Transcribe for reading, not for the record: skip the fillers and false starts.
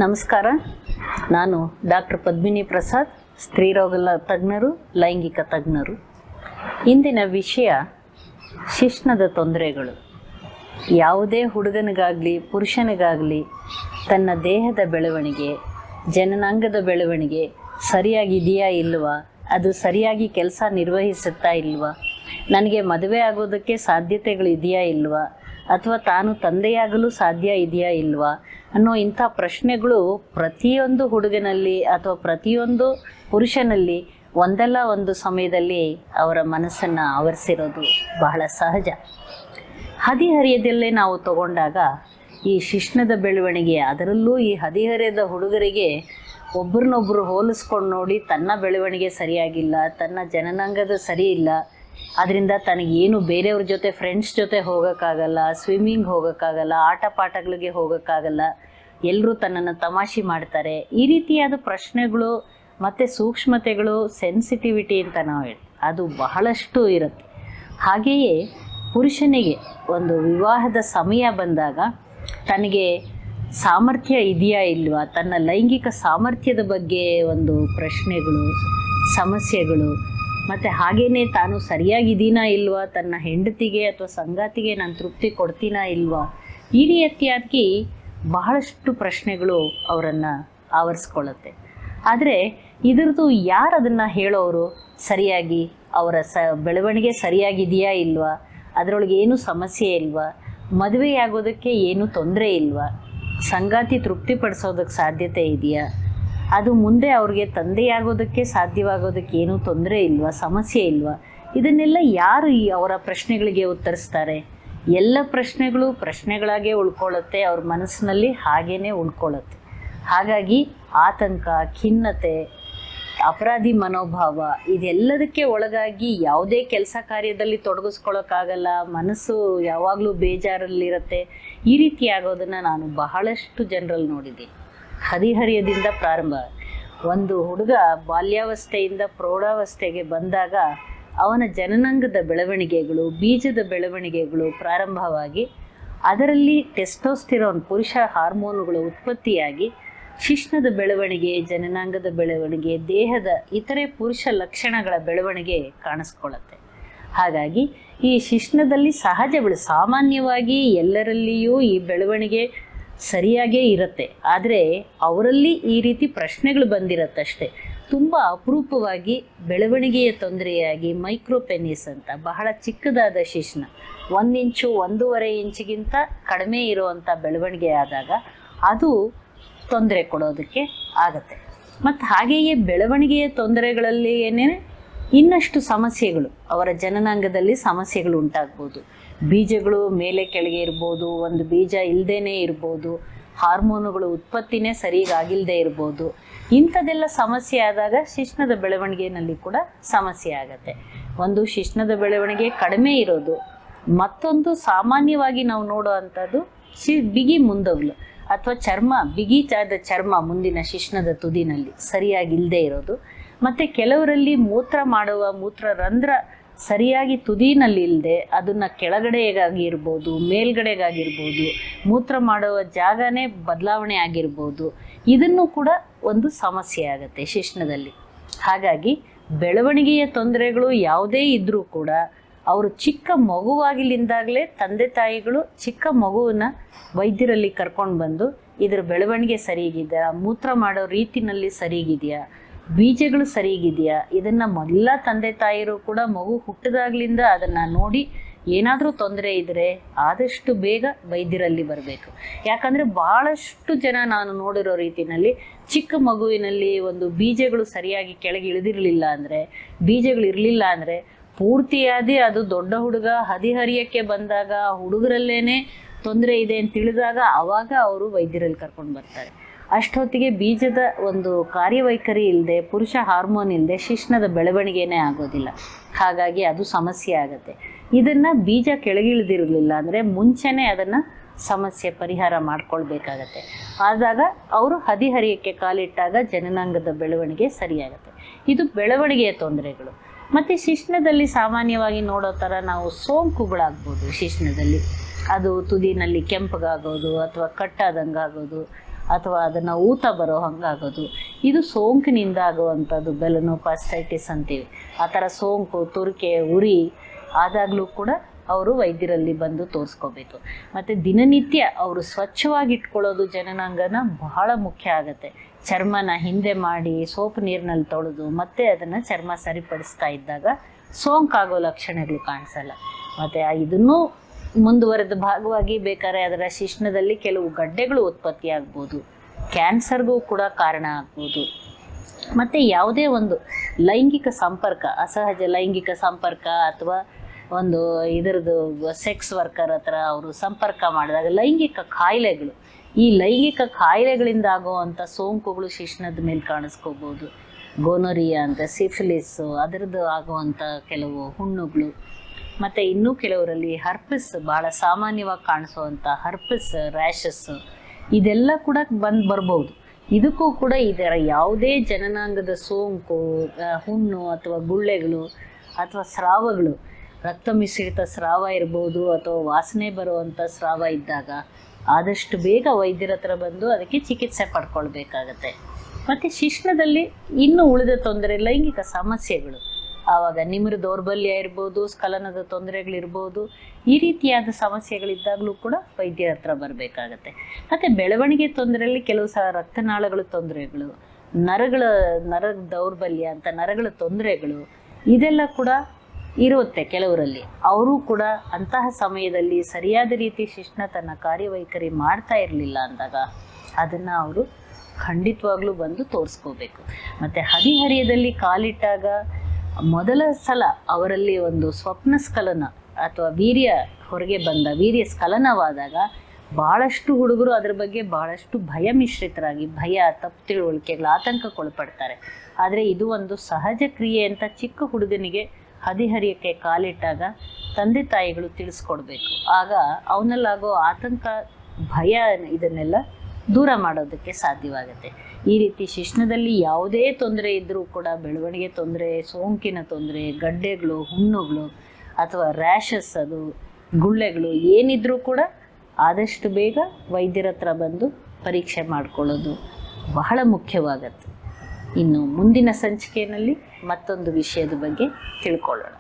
ನಮಸ್ಕಾರ. ನಾನು ಡಾಕ್ಟರ್ ಪದ್ಮಿನಿ ಪ್ರಸಾದ್, ಸ್ತ್ರೀರೋಗ ತಜ್ಞರು, ಲೈಂಗಿಕ ತಜ್ಞರು. ಇಂದಿನ ವಿಷಯ ಶಿಶ್ನದ ತೊಂದರೆಗಳು. ಯಾವುದೇ ಹುಡುಗನಿಗಾಗಲಿ ಪುರುಷನಿಗಾಗಲಿ ತನ್ನ ದೇಹದ ಬೆಳವಣಿಗೆ, ಜನನಾಂಗದ ಬೆಳವಣಿಗೆ ಸರಿಯಾಗಿದೆಯಾ ಇಲ್ವಾ, ಅದು ಸರಿಯಾಗಿ ಕೆಲಸ ನಿರ್ವಹಿಸುತ್ತಾ ಇಲ್ವಾ, ನನಗೆ ಮದುವೆ ಆಗೋದಕ್ಕೆ ಸಾಧ್ಯತೆಗಳಿದೆಯಾ ಇಲ್ವಾ, ಅಥವಾ ತಾನು ತಂದೆಯಾಗಲು ಸಾಧ್ಯ ಇದೆಯಾ ಇಲ್ವಾ ಅನ್ನೋ ಇಂಥ ಪ್ರಶ್ನೆಗಳು ಪ್ರತಿಯೊಂದು ಹುಡುಗನಲ್ಲಿ ಅಥವಾ ಪ್ರತಿಯೊಂದು ಪುರುಷನಲ್ಲಿ ಒಂದಲ್ಲ ಒಂದು ಸಮಯದಲ್ಲಿ ಅವರ ಮನಸ್ಸನ್ನು ಆವರಿಸಿರೋದು ಬಹಳ ಸಹಜ. ಹದಿಹರೆಯದಲ್ಲೇ ನಾವು ತಗೊಂಡಾಗ ಈ ಶಿಶ್ನದ ಬೆಳವಣಿಗೆ, ಅದರಲ್ಲೂ ಈ ಹದಿಹರೆಯದ ಹುಡುಗರಿಗೆ ಒಬ್ಬರನ್ನೊಬ್ಬರು ಹೋಲಿಸ್ಕೊಂಡು ನೋಡಿ ತನ್ನ ಬೆಳವಣಿಗೆ ಸರಿಯಾಗಿಲ್ಲ, ತನ್ನ ಜನನಾಂಗದ ಸರಿ ಇಲ್ಲ, ಅದರಿಂದ ತನಗೇನು ಬೇರೆಯವ್ರ ಜೊತೆ ಫ್ರೆಂಡ್ಸ್ ಜೊತೆ ಹೋಗೋಕ್ಕಾಗಲ್ಲ, ಸ್ವಿಮ್ಮಿಂಗ್ ಹೋಗೋಕ್ಕಾಗಲ್ಲ, ಆಟ ಪಾಠಗಳಿಗೆ ಹೋಗೋಕ್ಕಾಗಲ್ಲ, ಎಲ್ಲರೂ ತನ್ನನ್ನು ತಮಾಷೆ ಮಾಡ್ತಾರೆ. ಈ ರೀತಿಯಾದ ಪ್ರಶ್ನೆಗಳು ಮತ್ತು ಸೂಕ್ಷ್ಮತೆಗಳು, ಸೆನ್ಸಿಟಿವಿಟಿ ಅಂತ ನಾವು ಹೇಳಿ ಅದು ಬಹಳಷ್ಟು ಇರುತ್ತೆ. ಹಾಗೆಯೇ ಪುರುಷನಿಗೆ ಒಂದು ವಿವಾಹದ ಸಮಯ ಬಂದಾಗ ತನಗೆ ಸಾಮರ್ಥ್ಯ ಇದೆಯಾ ಇಲ್ವಾ, ತನ್ನ ಲೈಂಗಿಕ ಸಾಮರ್ಥ್ಯದ ಬಗ್ಗೆ ಒಂದು ಪ್ರಶ್ನೆಗಳು, ಸಮಸ್ಯೆಗಳು, ಮತ್ತು ಹಾಗೆಯೇ ತಾನು ಸರಿಯಾಗಿದ್ದೀನಾ ಇಲ್ವಾ, ತನ್ನ ಹೆಂಡತಿಗೆ ಅಥವಾ ಸಂಗಾತಿಗೆ ನಾನು ತೃಪ್ತಿ ಕೊಡ್ತೀನಾ ಇಲ್ವಾ, ಈ ರೀತಿಯಾಗಿ ಬಹಳಷ್ಟು ಪ್ರಶ್ನೆಗಳು ಅವರನ್ನು ಆವರಿಸ್ಕೊಳ್ಳುತ್ತೆ. ಆದರೆ ಇದರದ್ದು ಯಾರು ಅದನ್ನು ಹೇಳೋರು, ಸರಿಯಾಗಿ ಅವರ ಬೆಳವಣಿಗೆ ಸರಿಯಾಗಿದೆಯಾ ಇಲ್ವಾ, ಅದರೊಳಗೆ ಏನೂ ಸಮಸ್ಯೆ ಇಲ್ವಾ, ಮದುವೆಯಾಗೋದಕ್ಕೆ ಏನೂ ತೊಂದರೆ ಇಲ್ವಾ, ಸಂಗಾತಿ ತೃಪ್ತಿಪಡಿಸೋದಕ್ಕೆ ಸಾಧ್ಯತೆ ಇದೆಯಾ, ಅದು ಮುಂದೆ ಅವ್ರಿಗೆ ತಂದೆಯಾಗೋದಕ್ಕೆ ಸಾಧ್ಯವಾಗೋದಕ್ಕೆ ಏನೂ ತೊಂದರೆ ಇಲ್ವಾ, ಸಮಸ್ಯೆ ಇಲ್ವಾ, ಇದನ್ನೆಲ್ಲ ಯಾರು ಅವರ ಪ್ರಶ್ನೆಗಳಿಗೆ ಉತ್ತರಿಸ್ತಾರೆ? ಎಲ್ಲ ಪ್ರಶ್ನೆಗಳು ಪ್ರಶ್ನೆಗಳಾಗೇ ಉಳ್ಕೊಳ್ಳುತ್ತೆ, ಅವ್ರ ಮನಸ್ಸಿನಲ್ಲಿ ಹಾಗೇ ಉಳ್ಕೊಳ್ಳುತ್ತೆ. ಹಾಗಾಗಿ ಆತಂಕ, ಖಿನ್ನತೆ, ಅಪರಾಧಿ ಮನೋಭಾವ ಇದೆಲ್ಲದಕ್ಕೆ ಒಳಗಾಗಿ ಯಾವುದೇ ಕೆಲಸ ಕಾರ್ಯದಲ್ಲಿ ತೊಡಗಿಸ್ಕೊಳ್ಳೋಕ್ಕಾಗಲ್ಲ, ಮನಸ್ಸು ಯಾವಾಗಲೂ ಬೇಜಾರಲ್ಲಿರುತ್ತೆ. ಈ ರೀತಿ ಆಗೋದನ್ನು ನಾನು ಬಹಳಷ್ಟು ಜನರಲ್ಲಿ ನೋಡಿದ್ದೀನಿ. ಹದಿಹರೆಯದಿಂದ ಪ್ರಾರಂಭ, ಒಂದು ಹುಡುಗ ಬಾಲ್ಯಾವಸ್ಥೆಯಿಂದ ಪ್ರೌಢಾವಸ್ಥೆಗೆ ಬಂದಾಗ ಅವನ ಜನನಾಂಗದ ಬೆಳವಣಿಗೆಗಳು, ಬೀಜದ ಬೆಳವಣಿಗೆಗಳು ಪ್ರಾರಂಭವಾಗಿ ಅದರಲ್ಲಿ ಟೆಸ್ಟೋಸ್ಟಿರೋನ್ ಪುರುಷ ಹಾರ್ಮೋನುಗಳು ಉತ್ಪತ್ತಿಯಾಗಿ ಶಿಶ್ನದ ಬೆಳವಣಿಗೆ, ಜನನಾಂಗದ ಬೆಳವಣಿಗೆ, ದೇಹದ ಇತರೆ ಪುರುಷ ಲಕ್ಷಣಗಳ ಬೆಳವಣಿಗೆ ಕಾಣಿಸ್ಕೊಳ್ಳುತ್ತೆ. ಹಾಗಾಗಿ ಈ ಶಿಶ್ನದಲ್ಲಿ ಸಾಮಾನ್ಯವಾಗಿ ಎಲ್ಲರಲ್ಲಿಯೂ ಈ ಬೆಳವಣಿಗೆ ಸರಿಯಾಗೇ ಇರುತ್ತೆ. ಆದರೆ ಅವರಲ್ಲಿ ಈ ರೀತಿ ಪ್ರಶ್ನೆಗಳು ಬಂದಿರತ್ತಷ್ಟೇ. ತುಂಬ ಅಪರೂಪವಾಗಿ ಬೆಳವಣಿಗೆಯ ತೊಂದರೆಯಾಗಿ ಮೈಕ್ರೋಪೆನಿಸ್ ಅಂತ ಬಹಳ ಚಿಕ್ಕದಾದ ಶಿಶ್ನ, 1 ಇಂಚು 1.5 ಇಂಚಿಗಿಂತ ಕಡಿಮೆ ಇರುವಂಥ ಬೆಳವಣಿಗೆ ಆದಾಗ ಅದು ತೊಂದರೆ ಕೊಡೋದಕ್ಕೆ ಆಗತ್ತೆ. ಮತ್ತು ಹಾಗೆಯೇ ಬೆಳವಣಿಗೆಯ ತೊಂದರೆಗಳಲ್ಲಿ ಏನೇನು ಇನ್ನಷ್ಟು ಸಮಸ್ಯೆಗಳು, ಅವರ ಜನನಾಂಗದಲ್ಲಿ ಸಮಸ್ಯೆಗಳು ಉಂಟಾಗ್ಬೋದು. ಬೀಜಗಳು ಮೇಲೆ ಕೆಳಗೆ ಇರ್ಬೋದು, ಒಂದು ಬೀಜ ಇಲ್ಲದೇ ಇರ್ಬೋದು, ಹಾರ್ಮೋನುಗಳು ಉತ್ಪತ್ತಿನೇ ಸರಿಯಾಗಿಲ್ಲದೆ ಇರ್ಬೋದು. ಇಂಥದ್ದೆಲ್ಲ ಸಮಸ್ಯೆ ಆದಾಗ ಶಿಶ್ನದ ಬೆಳವಣಿಗೆಯಲ್ಲಿ ಕೂಡ ಸಮಸ್ಯೆ ಆಗುತ್ತೆ. ಒಂದು ಶಿಶ್ನದ ಬೆಳವಣಿಗೆ ಕಡಿಮೆ ಇರೋದು, ಮತ್ತೊಂದು ಸಾಮಾನ್ಯವಾಗಿ ನಾವು ನೋಡೋ ಅಂಥದ್ದು ಬಿಗಿ ಮುಂದೊಗ್ಲು ಅಥವಾ ಬಿಗಿಚಾದ ಚರ್ಮ ಮುಂದಿನ ಶಿಶ್ನದ ತುದಿನಲ್ಲಿ ಸರಿಯಾಗಿಲ್ಲದೆ ಇರೋದು. ಮತ್ತು ಕೆಲವರಲ್ಲಿ ಮೂತ್ರರಂಧ್ರ ಸರಿಯಾಗಿ ತುದಿನಲ್ಲಿ ಇಲ್ಲದೆ ಅದನ್ನು ಕೆಳಗಡೆಗಾಗಿರ್ಬೋದು, ಮೇಲ್ಗಡೆಗಾಗಿರ್ಬೋದು, ಮೂತ್ರ ಮಾಡುವ ಜಾಗನೇ ಬದಲಾವಣೆ ಆಗಿರ್ಬೋದು. ಇದನ್ನು ಕೂಡ ಒಂದು ಸಮಸ್ಯೆ ಆಗುತ್ತೆ ಶಿಶ್ನದಲ್ಲಿ. ಹಾಗಾಗಿ ಬೆಳವಣಿಗೆಯ ತೊಂದರೆಗಳು ಯಾವುದೇ ಇದ್ದರೂ ಕೂಡ ಅವರು ಚಿಕ್ಕ ಮಗುವಾಗಿಲಿಂದಾಗಲೇ ತಂದೆ ತಾಯಿಗಳು ಚಿಕ್ಕ ಮಗುವನ್ನ ವೈದ್ಯರಲ್ಲಿ ಕರ್ಕೊಂಡು ಬಂದು ಇದರ ಬೆಳವಣಿಗೆ ಸರಿಗಿದೆಯಾ, ಮೂತ್ರ ಮಾಡೋ ರೀತಿನಲ್ಲಿ ಸರಿಗಿದೆಯಾ, ಬೀಜಗಳು ಸರಿಗಿದೆಯಾ, ಇದನ್ನು ಎಲ್ಲ ತಂದೆ ತಾಯಿರು ಕೂಡ ಮಗು ಹುಟ್ಟಿದಾಗ್ಲಿಂದ ಅದನ್ನು ನೋಡಿ ಏನಾದರೂ ತೊಂದರೆ ಇದ್ದರೆ ಆದಷ್ಟು ಬೇಗ ವೈದ್ಯರಲ್ಲಿ ಬರಬೇಕು. ಯಾಕಂದರೆ ಭಾಳಷ್ಟು ಜನ ನಾನು ನೋಡಿರೋ ರೀತಿಯಲ್ಲಿ ಚಿಕ್ಕ ಮಗುವಿನಲ್ಲಿ ಒಂದು ಬೀಜಗಳು ಸರಿಯಾಗಿ ಕೆಳಗೆ ಇಳಿದಿರಲಿಲ್ಲ ಅಂದರೆ, ಬೀಜಗಳು ಇರಲಿಲ್ಲ ಅಂದರೆ ಪೂರ್ತಿಯಾಗಿ ಅದು ದೊಡ್ಡ ಹುಡುಗ ಹದಿಹರಿಯಕ್ಕೆ ಬಂದಾಗ ಹುಡುಗರಲ್ಲೇನೆ ತೊಂದರೆ ಇದೆ ಅಂತ ತಿಳಿದಾಗ ಆವಾಗ ಅವರು ವೈದ್ಯರಲ್ಲಿ ಕರ್ಕೊಂಡು ಬರ್ತಾರೆ. ಅಷ್ಟೊತ್ತಿಗೆ ಬೀಜದ ಒಂದು ಕಾರ್ಯವೈಖರಿ ಇಲ್ಲದೆ, ಪುರುಷ ಹಾರ್ಮೋನ್ ಇಲ್ಲದೆ ಶಿಶ್ನದ ಬೆಳವಣಿಗೆನೇ ಆಗೋದಿಲ್ಲ. ಹಾಗಾಗಿ ಅದು ಸಮಸ್ಯೆ ಆಗುತ್ತೆ. ಇದನ್ನು ಬೀಜ ಕೆಳಗಿಳಿದಿರಲಿಲ್ಲ ಅಂದರೆ ಮುಂಚೆನೇ ಅದನ್ನು ಸಮಸ್ಯೆ ಪರಿಹಾರ ಮಾಡ್ಕೊಳ್ಬೇಕಾಗತ್ತೆ. ಆದಾಗ ಅವರು ಹದಿಹರಿಯಕ್ಕೆ ಕಾಲಿಟ್ಟಾಗ ಜನನಾಂಗದ ಬೆಳವಣಿಗೆ ಸರಿಯಾಗುತ್ತೆ. ಇದು ಬೆಳವಣಿಗೆಯ ತೊಂದರೆಗಳು. ಮತ್ತು ಶಿಶ್ನದಲ್ಲಿ ಸಾಮಾನ್ಯವಾಗಿ ನೋಡೋ ಥರ ನಾವು ಸೋಂಕುಗಳಾಗ್ಬೋದು ಶಿಶ್ನದಲ್ಲಿ. ಅದು ತುದಿನಲ್ಲಿ ಕೆಂಪಗಾಗೋದು ಅಥವಾ ಕಟ್ಟಾದಂಗೆ ಆಗೋದು, ಅಥವಾ ಅದನ್ನು ಊತ ಬರೋ ಹಂಗಾಗೋದು, ಇದು ಸೋಂಕಿನಿಂದ ಆಗುವಂಥದ್ದು. ಬೆಲನೋಪಾಸ್ಟೈಟಿಸ್ ಅಂತೀವಿ. ಆ ಥರ ಸೋಂಕು, ತುರಿಕೆ, ಉರಿ ಆದಾಗಲೂ ಕೂಡ ಅವರು ವೈದ್ಯರಲ್ಲಿ ಬಂದು ತೋರಿಸ್ಕೋಬೇಕು. ಮತ್ತು ದಿನನಿತ್ಯ ಅವರು ಸ್ವಚ್ಛವಾಗಿ ಇಟ್ಕೊಳ್ಳೋದು ಜನನಾಂಗನ ಬಹಳ ಮುಖ್ಯ ಆಗುತ್ತೆ. ಚರ್ಮನ ಹಿಂದೆ ಮಾಡಿ ಸೋಪು ನೀರಿನಲ್ಲಿ ತೊಳೆದು ಮತ್ತೆ ಅದನ್ನು ಚರ್ಮ ಸರಿಪಡಿಸ್ತಾ ಇದ್ದಾಗ ಸೋಂಕಾಗೋ ಲಕ್ಷಣಗಳು ಕಾಣಿಸಲ್ಲ. ಮತ್ತು ಇದನ್ನೂ ಮುಂದುವರೆದ ಭಾಗವಾಗಿ ಬೇಕಾದ್ರೆ ಅದರ ಶಿಶ್ನದಲ್ಲಿ ಕೆಲವು ಗಡ್ಡೆಗಳು ಉತ್ಪತ್ತಿ ಆಗ್ಬೋದು, ಕ್ಯಾನ್ಸರ್ಗೂ ಕೂಡ ಕಾರಣ ಆಗ್ಬೋದು. ಮತ್ತು ಯಾವುದೇ ಒಂದು ಲೈಂಗಿಕ ಸಂಪರ್ಕ, ಅಸಹಜ ಲೈಂಗಿಕ ಸಂಪರ್ಕ ಅಥವಾ ಒಂದು ಇದರದ್ದು ಸೆಕ್ಸ್ ವರ್ಕರ್ ಹತ್ರ ಅವರು ಸಂಪರ್ಕ ಮಾಡಿದಾಗ ಲೈಂಗಿಕ ಕಾಯಿಲೆಗಳು, ಈ ಲೈಂಗಿಕ ಕಾಯಿಲೆಗಳಿಂದ ಆಗುವಂಥ ಸೋಂಕುಗಳು ಶಿಶ್ನದ ಮೇಲೆ ಕಾಣಿಸ್ಕೋಬೋದು. ಗೋನೋರಿಯಾ ಅಂತ, ಸಿಫಿಲಿಸ್ಸು, ಅದರದ್ದು ಆಗುವಂಥ ಕೆಲವು ಹುಣ್ಣುಗಳು, ಮತ್ತು ಇನ್ನೂ ಕೆಲವರಲ್ಲಿ ಹರ್ಪಿಸ್, ಭಾಳ ಸಾಮಾನ್ಯವಾಗಿ ಕಾಣಿಸುವಂಥ ಹರ್ಪಿಸ್ ರ್ಯಾಷಸ್, ಇದೆಲ್ಲ ಕೂಡ ಬರ್ಬೋದು. ಇದಕ್ಕೂ ಕೂಡ ಇದರ ಯಾವುದೇ ಜನನಾಂಗದ ಸೋಂಕು, ಹುಣ್ಣು ಅಥವಾ ಗುಳ್ಳೆಗಳು ಅಥವಾ ಸ್ರಾವಗಳು, ರಕ್ತ ಮಿಶ್ರಿತ ಸ್ರಾವ ಇರ್ಬೋದು ಅಥವಾ ವಾಸನೆ ಬರುವಂಥ ಸ್ರಾವ ಇದ್ದಾಗ ಆದಷ್ಟು ಬೇಗ ವೈದ್ಯರ ಹತ್ರ ಬಂದು ಅದಕ್ಕೆ ಚಿಕಿತ್ಸೆ ಪಡ್ಕೊಳ್ಬೇಕಾಗತ್ತೆ. ಮತ್ತು ಶಿಶ್ನದಲ್ಲಿ ಇನ್ನೂ ಉಳಿದ ತೊಂದರೆ ಲೈಂಗಿಕ ಸಮಸ್ಯೆಗಳು, ಆವಾಗ ನಿಮಿರು ದೌರ್ಬಲ್ಯ ಇರ್ಬೋದು, ಸ್ಖಲನದ ತೊಂದರೆಗಳಿರ್ಬೋದು, ಈ ರೀತಿಯಾದ ಸಮಸ್ಯೆಗಳಿದ್ದಾಗಲೂ ಕೂಡ ವೈದ್ಯರ ಹತ್ರ ಬರಬೇಕಾಗತ್ತೆ. ಮತ್ತು ಬೆಳವಣಿಗೆ ತೊಂದರೆಯಲ್ಲಿ ಕೆಲವು ಸಲ ರಕ್ತನಾಳಗಳ ತೊಂದರೆಗಳು, ನರ ದೌರ್ಬಲ್ಯ ಅಂತ ನರಗಳ ತೊಂದರೆಗಳು, ಇದೆಲ್ಲ ಕೂಡ ಇರುತ್ತೆ ಕೆಲವರಲ್ಲಿ. ಅವರು ಕೂಡ ಅಂತಹ ಸಮಯದಲ್ಲಿ ಸರಿಯಾದ ರೀತಿ ಶಿಶ್ನ ತನ್ನ ಕಾರ್ಯವೈಖರಿ ಮಾಡ್ತಾ ಇರಲಿಲ್ಲ ಅಂದಾಗ ಅದನ್ನು ಅವರು ಖಂಡಿತವಾಗ್ಲೂ ಬಂದು ತೋರಿಸ್ಕೋಬೇಕು. ಮತ್ತು ಹದಿಹರಿಯದಲ್ಲಿ ಕಾಲಿಟ್ಟಾಗ ಮೊದಲ ಸಲ ಅವರಲ್ಲಿ ಒಂದು ಸ್ವಪ್ನ ಸ್ಖಲನ ಅಥವಾ ವೀರ್ಯ ಹೊರಗೆ ಬಂದ, ವೀರ್ಯ ಸ್ಖಲನವಾದಾಗ ಭಾಳಷ್ಟು ಹುಡುಗರು ಅದರ ಬಗ್ಗೆ ಭಾಳಷ್ಟು ಭಯ ಮಿಶ್ರಿತರಾಗಿ, ಭಯ, ತಪ್ಪು ತಿಳುವಳಿಕೆಗಳ ಆತಂಕಕ್ಕೊಳಪಡ್ತಾರೆ. ಆದರೆ ಇದು ಒಂದು ಸಹಜ ಕ್ರಿಯೆ ಅಂತ ಚಿಕ್ಕ ಹುಡುಗನಿಗೆ ಹದಿಹರಿಯಕ್ಕೆ ಕಾಲಿಟ್ಟಾಗ ತಂದೆ ತಾಯಿಗಳು ತಿಳಿಸ್ಕೊಡ್ಬೇಕು. ಆಗ ಅವನಲ್ಲಾಗೋ ಆತಂಕ, ಭಯ, ಇದನ್ನೆಲ್ಲ ದೂರ ಮಾಡೋದಕ್ಕೆ ಸಾಧ್ಯವಾಗುತ್ತೆ. ಈ ರೀತಿ ಶಿಶ್ನದಲ್ಲಿ ಯಾವುದೇ ತೊಂದರೆ ಇದ್ದರೂ ಕೂಡ, ಬೆಳವಣಿಗೆ ತೊಂದರೆ, ಸೋಂಕಿನ ತೊಂದರೆ, ಗಡ್ಡೆಗಳು, ಹುಣ್ಣುಗಳು ಅಥವಾ ರ್ಯಾಷಸ್, ಅದು ಗುಳ್ಳೆಗಳು ಏನಿದ್ರೂ ಕೂಡ ಆದಷ್ಟು ಬೇಗ ವೈದ್ಯರ ಹತ್ರ ಬಂದು ಪರೀಕ್ಷೆ ಮಾಡಿಕೊಳ್ಳೋದು ಬಹಳ ಮುಖ್ಯವಾಗತ್ತೆ. ಇನ್ನು ಮುಂದಿನ ಸಂಚಿಕೆಯಲ್ಲಿ ಮತ್ತೊಂದು ವಿಷಯದ ಬಗ್ಗೆ ತಿಳ್ಕೊಳ್ಳೋಣ.